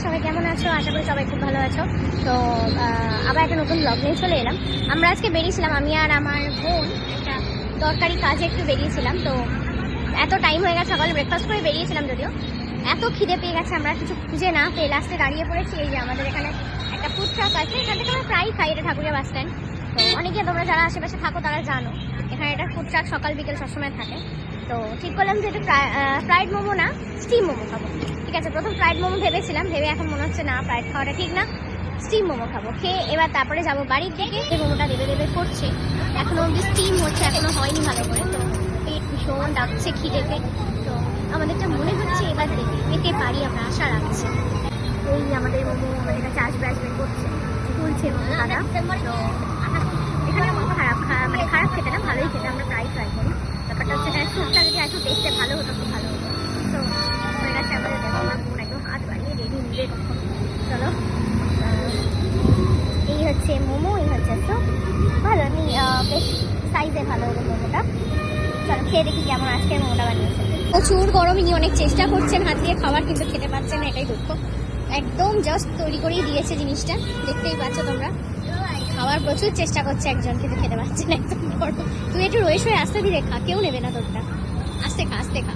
সবাই কেমন আছো? আশা করি সবাই খুব ভালো আছো। তো আবার একটা নতুন ব্লগ নিয়ে চলে এলাম। আমরা আজকে বেরিয়েছিলাম, আমি আর আমার বোন একটা দরকারি কাজে একটু বেরিয়েছিলাম। তো এত টাইম হয়ে গেছে, সকালে ব্রেকফাস্ট করে বেরিয়েছিলাম, যদিও এত খিদে পেয়ে গেছে আমরা কিছু খুঁজে না পেয়ে লাস্টে দাঁড়িয়ে পড়েছি। এই যে আমাদের এখানে একটা ফুড ট্রাক আছে, এখান থেকে আমরা প্রায় খাই, এটা ঠাকুরিয়া বাস স্ট্যান্ড। তো অনেকে তোমরা যারা আশেপাশে থাকো তারা জানো এখানে একটা ফুড ট্রাক সকাল বিকেল সবসময় থাকে। তো ঠিক করলাম যে এটা ফ্রাইড মোমো না, স্টিম মোমো খাবো। ঠিক আছে, প্রথম ফ্রাইড মোমো ভেবেছিলাম, ভেবে এখন মনে হচ্ছে না, ফ্রাইড খাওয়াটা ঠিক না, স্টিম মোমো খাবো। খেয়ে এবার তারপরে যাবো বাড়ির দিকে। এই মোমোটা দেবে দেবে করছে, এখনো অব্দি স্টিম হচ্ছে, এখনো হয়নি ভালো করে। তো পেট ভীষণ ডাকছে খিদেতে। তো আমাদেরটা মনে হচ্ছে এবার দেবে, পেতে পারি, আমরা আশা রাখছি। এই আমাদের মোমো আমাদের কাছে আসবে আসবে করছে, তুলছে মোমো দাদা। তো এখানে মোমো মানে খারাপ খেতে না, ভালোই খেতে, আমরা প্রায় ট্রাই করি। ব্যাপারটা হচ্ছে এখানে স্যুপটা যদি একটু টেস্টে ভালো হতো খুব ভালো হতো। তো হয়ে গেছে আমাদের দেখো, আমার বোন একদম হাত বাড়িয়ে রেডি নিবে কখন। চলো, এই হচ্ছে মোমো, এই হচ্ছে স্যুপ। ভালো, আমি বেশ সাইজে ভালো হলো মোমোটা। চলো খেয়ে দেখি কেমন আজকের মোমোটা বানিয়েছে। প্রচুর গরম, ইনি অনেক চেষ্টা করছেন হাত দিয়ে খাবার, কিন্তু খেতে পাচ্ছেন না, এটাই দুঃখ। একদম জাস্ট তৈরি করেই দিয়েছে জিনিসটা, দেখতেই পাচ্ছ তোমরা। খাওয়ার প্রচুর চেষ্টা করছে একজন, কিন্তু খেতে পাচ্ছে না, একদম গরম। তুই একটু রয়ে সয়ে আস্তে ধীরে খা, কেউ নেবে না তোরটা, আস্তে খা আস্তে খা।